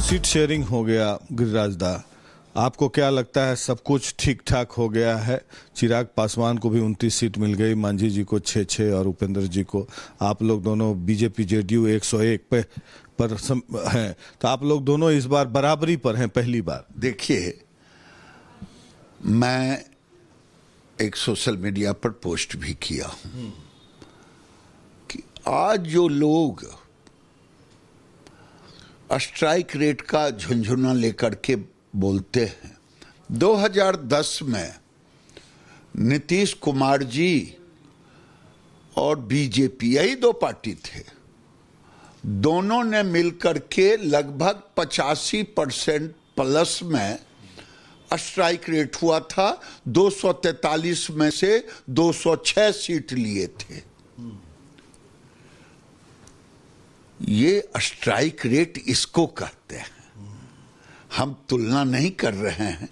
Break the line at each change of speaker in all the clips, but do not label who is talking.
Seat sharing हो गया गिरिराज दा, आपको क्या लगता है सब कुछ ठीक ठाक हो गया है? चिराग पासवान को भी 29 सीट मिल गई, मांझी जी को 6 और उपेंद्र जी को। आप लोग दोनों बीजेपी जेडीयू 101 पर हैं, तो आप लोग दोनों इस बार बराबरी पर हैं पहली बार।
देखिए, मैं एक सोशल मीडिया पर पोस्ट भी किया हूं कि आज जो लोग स्ट्राइक रेट का झुंझुना लेकर के बोलते हैं, 2010 में नीतीश कुमार जी और बीजेपी, यही दो पार्टी थे, दोनों ने मिलकर के लगभग 85% प्लस में स्ट्राइक रेट हुआ था। 243 में से 206 सीट लिए थे। ये स्ट्राइक रेट इसको कहते हैं, हम तुलना नहीं कर रहे हैं।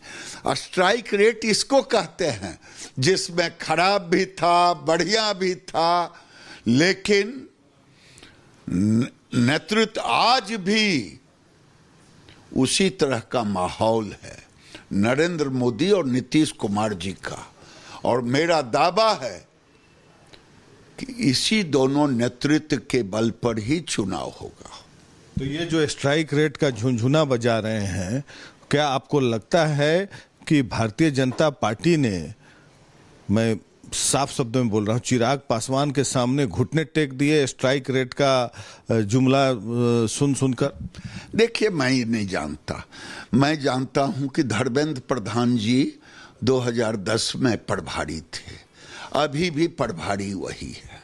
स्ट्राइक रेट इसको कहते हैं जिसमें खराब भी था, बढ़िया भी था, लेकिन नेतृत्व आज भी उसी तरह का माहौल है नरेंद्र मोदी और नीतीश कुमार जी का। और मेरा दावा है कि इसी दोनों नेतृत्व के बल पर ही चुनाव होगा।
तो ये जो स्ट्राइक रेट का झुंझुना बजा रहे हैं, क्या आपको लगता है कि भारतीय जनता पार्टी ने, मैं साफ शब्दों में बोल रहा हूं, चिराग पासवान के सामने घुटने टेक दिए स्ट्राइक रेट का जुमला सुनकर?
देखिए, मैं ये नहीं जानता। मैं जानता हूं कि धर्मेंद्र प्रधान जी 2010 में प्रभारी थे, अभी भी प्रभारी वही है,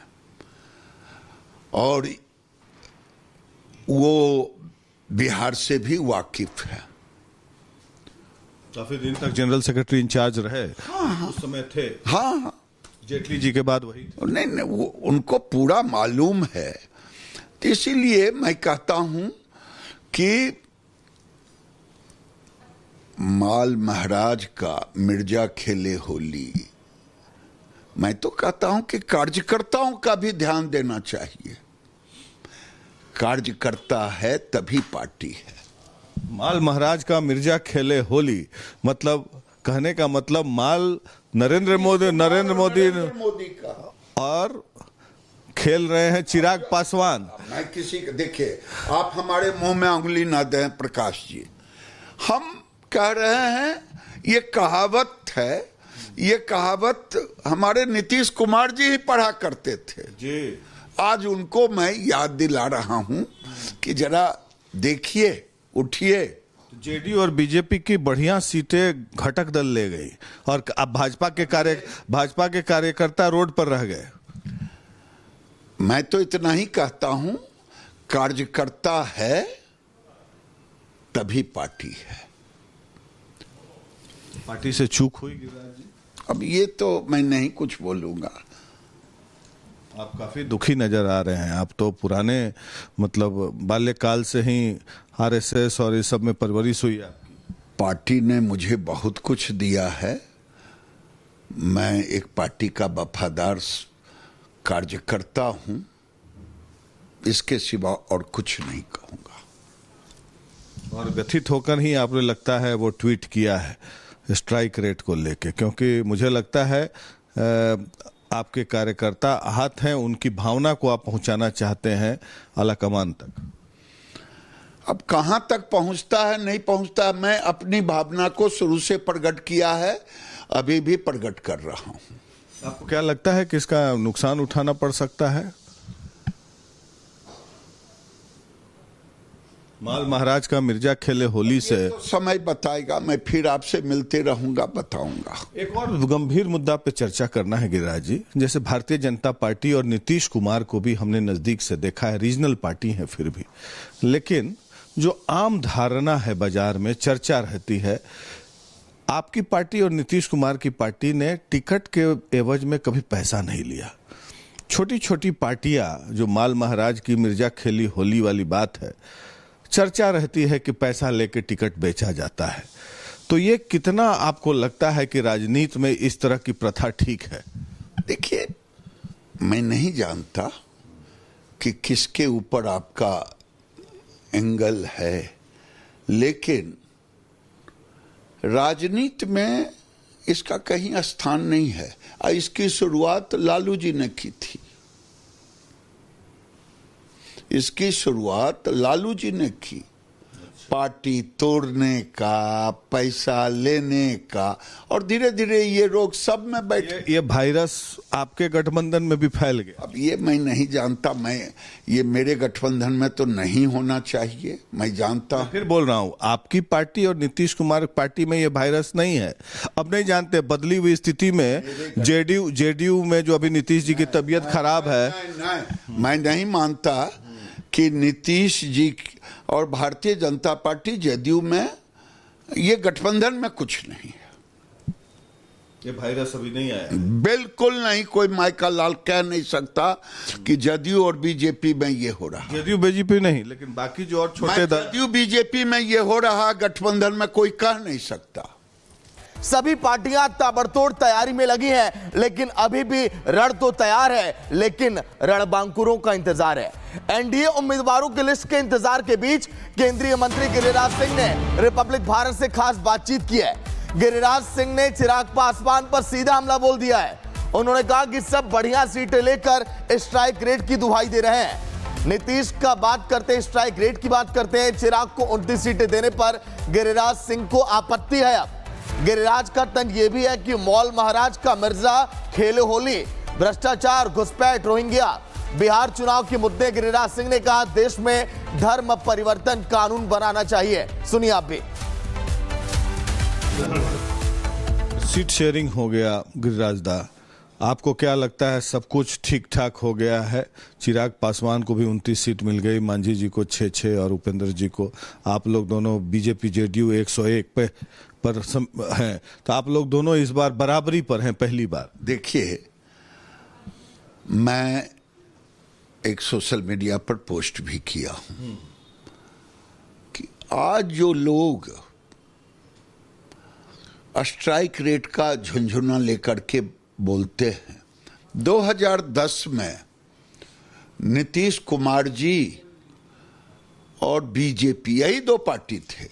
और वो बिहार से भी वाकिफ है।
काफी दिन तक जनरल सेक्रेटरी इंचार्ज रहे।
हाँ,
उस समय थे।
हाँ,
जेटली जी के बाद वही थे।
नहीं, वो उनको पूरा मालूम है। तो इसीलिए मैं कहता हूं कि माल महाराज का मिर्जा खेले होली। मैं तो कहता हूं कि कार्यकर्ताओं का भी ध्यान देना चाहिए। कार्यकर्ता है तभी पार्टी है।
माल महाराज का मिर्जा खेले होली, मतलब कहने का मतलब माल नरेंद्र मोदी का, और खेल रहे हैं चिराग पासवान।
मैं किसी का, देखिए, आप हमारे मुंह में उंगली ना दें प्रकाश जी। हम कह रहे हैं, ये कहावत है, ये कहावत हमारे नीतीश कुमार जी ही पढ़ा करते थे
जी।
आज उनको मैं याद दिला रहा हूं कि जरा देखिए, उठिए।
जेडीयू और बीजेपी की बढ़िया सीटें घटक दल ले गई, और अब भाजपा के कार्यकर्ता रोड पर रह गए।
मैं तो इतना ही कहता हूं, कार्यकर्ता है तभी पार्टी है।
पार्टी से चूक हुई गिरिराज जी?
अब ये तो मैं नहीं कुछ बोलूंगा।
आप काफी दुखी नजर आ रहे हैं। आप तो पुराने, मतलब बाल्यकाल से ही आरएसएस और इस सब में परवरिश हुई आपकी।
पार्टी ने मुझे बहुत कुछ दिया है। मैं एक पार्टी का वफादार कार्यकर्ता हूं, इसके सिवा और कुछ नहीं कहूंगा।
और व्यथित होकर ही आपने, लगता है, वो ट्वीट किया है स्ट्राइक रेट को लेके, क्योंकि मुझे लगता है आपके कार्यकर्ता आहत हैं, उनकी भावना को आप पहुंचाना चाहते हैं आलाकमान तक।
अब कहां तक पहुंचता है, नहीं पहुंचता है, मैं अपनी भावना को शुरू से प्रकट किया है, अभी भी प्रकट कर रहा हूं।
आपको क्या लगता है कि इसका नुकसान उठाना पड़ सकता है? माल महाराज का मिर्जा खेले होली से
तो समय बताएगा, मैं फिर आपसे मिलते रहूंगा, बताऊंगा।
एक और गंभीर मुद्दा पे चर्चा करना है गिरिराज जी। जैसे भारतीय जनता पार्टी और नीतीश कुमार को भी हमने नजदीक से देखा है, रीजनल पार्टी है फिर भी, लेकिन जो आम धारणा है बाजार में, चर्चा रहती है, आपकी पार्टी और नीतीश कुमार की पार्टी ने टिकट के एवज में कभी पैसा नहीं लिया। छोटी छोटी पार्टियां, जो माल महाराज की मिर्जा खेली होली वाली बात है, चर्चा रहती है कि पैसा लेके टिकट बेचा जाता है। तो ये कितना आपको लगता है कि राजनीति में इस तरह की प्रथा ठीक है?
देखिए, मैं नहीं जानता कि किसके ऊपर आपका एंगल है, लेकिन राजनीति में इसका कहीं स्थान नहीं है। इसकी शुरुआत लालू जी ने की थी। इसकी शुरुआत लालू जी ने की, पार्टी तोड़ने का, पैसा लेने का, और धीरे धीरे ये लोग सब में बैठे।
ये वायरस आपके गठबंधन में भी फैल गया।
अब ये मैं नहीं जानता, ये मेरे गठबंधन में तो नहीं होना चाहिए, मैं जानता हूं।
फिर बोल रहा हूं, आपकी पार्टी और नीतीश कुमार पार्टी में ये वायरस नहीं है। अब नहीं जानते, बदली हुई स्थिति में जेडीयू में जो अभी नीतीश जी की तबीयत खराब है।
नहीं, मैं नहीं मानता कि नीतीश जी और भारतीय जनता पार्टी जेडीयू में ये गठबंधन में कुछ नहीं है।
ये वायरस अभी नहीं आया,
बिल्कुल नहीं। कोई माइका लाल कह नहीं सकता कि जेडीयू और बीजेपी में ये हो रहा।
जेडीयू बीजेपी नहीं, लेकिन बाकी जो और छोटे दल,
जेडीयू बीजेपी में ये हो रहा, गठबंधन में कोई कह नहीं सकता।
सभी पार्टियां ताबड़तोड़ तैयारी में लगी हैं, लेकिन अभी भी रण तो तैयार है, लेकिन रणबांकुरों का इंतजार है। एनडीए उम्मीदवारों की लिस्ट के इंतजार के बीच केंद्रीय मंत्री गिरिराज सिंह ने रिपब्लिक भारत से खास बातचीत की है। गिरिराज सिंह ने चिराग पासवान पर सीधा हमला बोल दिया है। उन्होंने कहा कि सब बढ़िया सीटें लेकर स्ट्राइक रेट की दुहाई दे रहे हैं। नीतीश का बात करते हैं, स्ट्राइक रेट की बात करते हैं। चिराग को 29 सीटें देने पर गिरिराज सिंह को आपत्ति है। अब गिरिराज का तंज यह भी है कि मौल महाराज का मिर्जा खेले होली, भ्रष्टाचार, घुसपैठ, रोहिंग्या, बिहार चुनाव के मुद्दे। गिरिराज सिंह ने कहा देश में धर्म परिवर्तन कानून बनाना चाहिए। सुनिए आप भी।
सीट शेयरिंग हो गया गिरिराज दा, आपको क्या लगता है सब कुछ ठीक ठाक हो गया है? चिराग पासवान को भी 29 सीट मिल गई, मांझी जी को 6 और उपेंद्र जी को। आप लोग दोनों बीजेपी जेडीयू 101 पर हैं, तो आप लोग दोनों इस बार बराबरी पर हैं पहली बार।
देखिए, मैं एक सोशल मीडिया पर पोस्ट भी किया हूं कि आज जो लोग स्ट्राइक रेट का झुंझुना लेकर के बोलते हैं, 2010 में नीतीश कुमार जी और बीजेपी, यही दो पार्टी थे,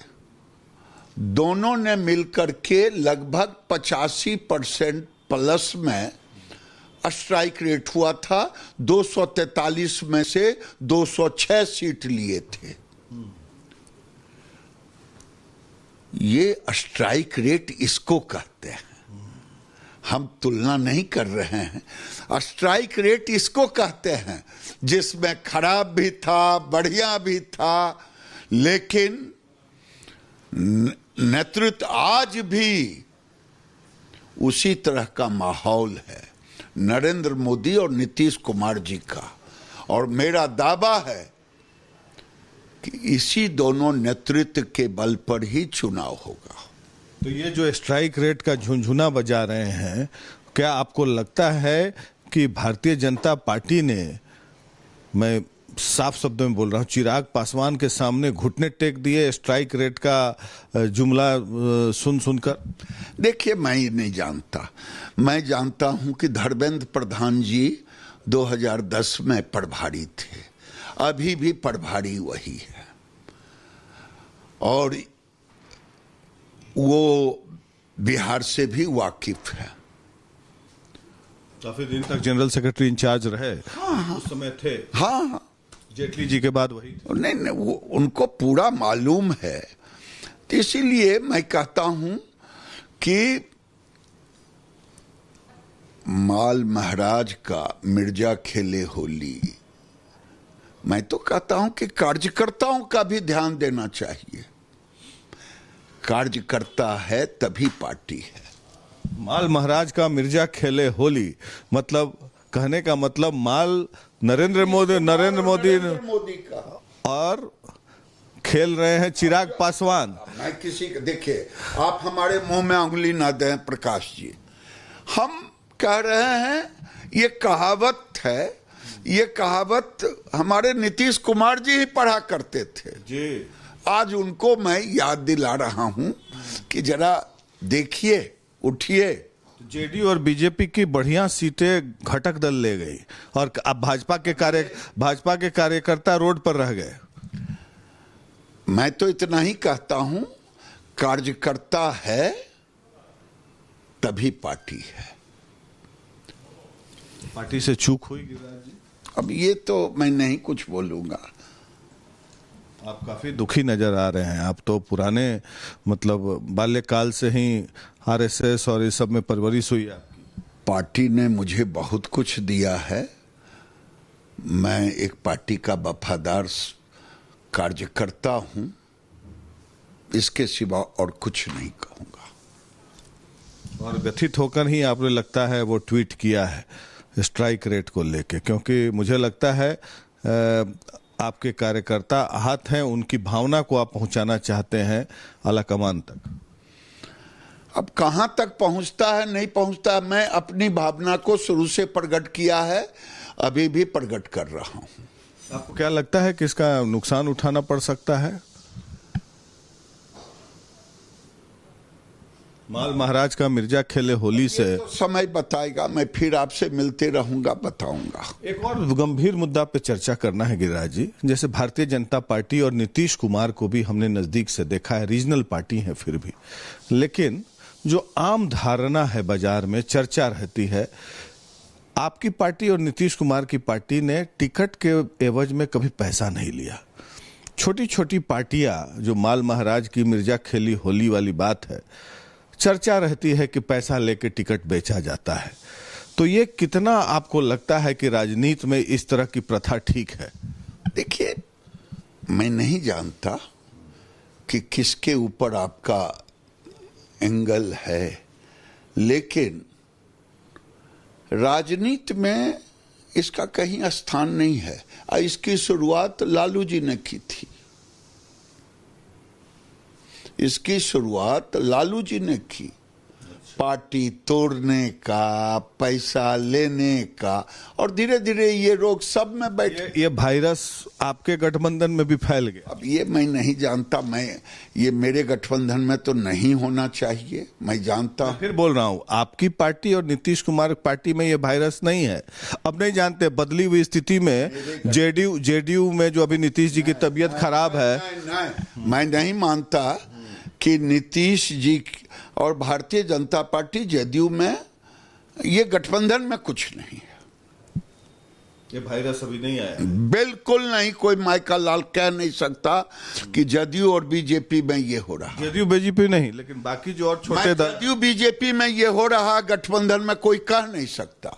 दोनों ने मिलकर के लगभग 85% प्लस में स्ट्राइक रेट हुआ था। 243 में से 206 सीट लिए थे। ये स्ट्राइक रेट इसको कहते हैं, हम तुलना नहीं कर रहे हैं। स्ट्राइक रेट इसको कहते हैं जिसमें खराब भी था, बढ़िया भी था, लेकिन नेतृत्व आज भी उसी तरह का माहौल है नरेंद्र मोदी और नीतीश कुमार जी का। और मेरा दावा है कि इसी दोनों नेतृत्व के बल पर ही चुनाव होगा।
तो ये जो स्ट्राइक रेट का झुंझुना बजा रहे हैं, क्या आपको लगता है कि भारतीय जनता पार्टी ने, मैं साफ शब्दों में बोल रहा हूं, चिराग पासवान के सामने घुटने टेक दिए स्ट्राइक रेट का जुमला सुनकर?
देखिए, मैं ये नहीं जानता। मैं जानता हूं कि धर्मेंद्र प्रधान जी 2010 में प्रभारी थे, अभी भी प्रभारी वही है, और वो बिहार से भी वाकिफ है।
काफी दिन तक जनरल सेक्रेटरी इंचार्ज रहे।
हाँ,
उस समय थे।
हाँ,
जेटली जी के बाद वही थे।
नहीं, वो उनको पूरा मालूम है। तो इसीलिए मैं कहता हूं कि माल महाराज का मिर्जा खेले होली, मैं तो कहता हूं कि कार्यकर्ताओं का भी ध्यान देना चाहिए। कार्यकर्ता है तभी पार्टी है।
माल महाराज का मिर्जा खेले होली, मतलब कहने का मतलब माल नरेंद्र मोदी
का,
और खेल रहे हैं चिराग पासवान।
मैं किसी का, देखिए, आप हमारे मुंह में उंगली ना दें प्रकाश जी। हम कह रहे हैं, ये कहावत है, ये कहावत हमारे नीतीश कुमार जी ही पढ़ा करते थे
जी।
आज उनको मैं याद दिला रहा हूं कि जरा देखिए, उठिए।
जेडीयू और बीजेपी की बढ़िया सीटें घटक दल ले गई, और अब भाजपा के कार्यकर्ता रोड पर रह गए।
मैं तो इतना ही कहता हूं, कार्यकर्ता है तभी पार्टी है।
पार्टी से चूक हुई गिरिराज जी?
अब ये तो मैं नहीं कुछ बोलूंगा।
आप काफी दुखी नजर आ रहे हैं। आप तो पुराने मतलब बाल्यकाल से ही आरएसएस और इस सब में परवरिश हुई आपकी।
पार्टी ने मुझे बहुत कुछ दिया है। मैं एक पार्टी का वफादार कार्यकर्ता हूं, इसके सिवा और कुछ नहीं कहूंगा।
और व्यथित होकर ही आपने लगता है वो ट्वीट किया है स्ट्राइक रेट को लेके, क्योंकि मुझे लगता है आपके कार्यकर्ता आहत हैं, उनकी भावना को आप पहुंचाना चाहते हैं आलाकमान तक।
अब कहां तक पहुंचता है नहीं पहुंचता है, मैं अपनी भावना को शुरू से प्रकट किया है, अभी भी प्रकट कर रहा हूं।
आपको क्या लगता है कि इसका नुकसान उठाना पड़ सकता है? माल महाराज का मिर्जा खेले होली से
तो समय बताएगा, मैं फिर आपसे मिलते रहूंगा, बताऊंगा।
एक और गंभीर मुद्दा पे चर्चा करना है गिरिराज जी। जैसे भारतीय जनता पार्टी और नीतीश कुमार को भी हमने नजदीक से देखा है, रीजनल पार्टी है फिर भी, लेकिन जो आम धारणा है बाजार में चर्चा रहती है, आपकी पार्टी और नीतीश कुमार की पार्टी ने टिकट के एवज में कभी पैसा नहीं लिया। छोटी छोटी पार्टियां, जो माल महाराज की मिर्जा खेली होली वाली बात है, चर्चा रहती है कि पैसा लेके टिकट बेचा जाता है। तो ये कितना आपको लगता है कि राजनीति में इस तरह की प्रथा ठीक है?
देखिए, मैं नहीं जानता कि किसके ऊपर आपका एंगल है, लेकिन राजनीति में इसका कहीं स्थान नहीं है। इसकी शुरुआत लालू जी ने की थी। इसकी शुरुआत लालू जी ने की, पार्टी तोड़ने का, पैसा लेने का, और धीरे धीरे ये रोग सब में बैठे।
ये वायरस आपके गठबंधन में भी फैल गया।
अब ये मैं नहीं जानता, ये मेरे गठबंधन में तो नहीं होना चाहिए, मैं जानता हूं।
फिर बोल रहा हूं, आपकी पार्टी और नीतीश कुमार पार्टी में ये वायरस नहीं है। अब नहीं जानते, बदली हुई स्थिति में जेडीयू में जो अभी नीतीश जी की तबीयत खराब है।
नहीं, मैं नहीं मानता कि नीतीश जी और भारतीय जनता पार्टी जेडीयू में ये गठबंधन में कुछ नहीं है।
ये वायरस अभी नहीं आया।
बिल्कुल नहीं। कोई माइका लाल कह नहीं सकता कि जेडीयू और बीजेपी में ये हो रहा।
जेडीयू बीजेपी नहीं, लेकिन बाकी जो और छोटे दल,
जेडीयू बीजेपी में ये हो रहा गठबंधन में कोई कह नहीं सकता।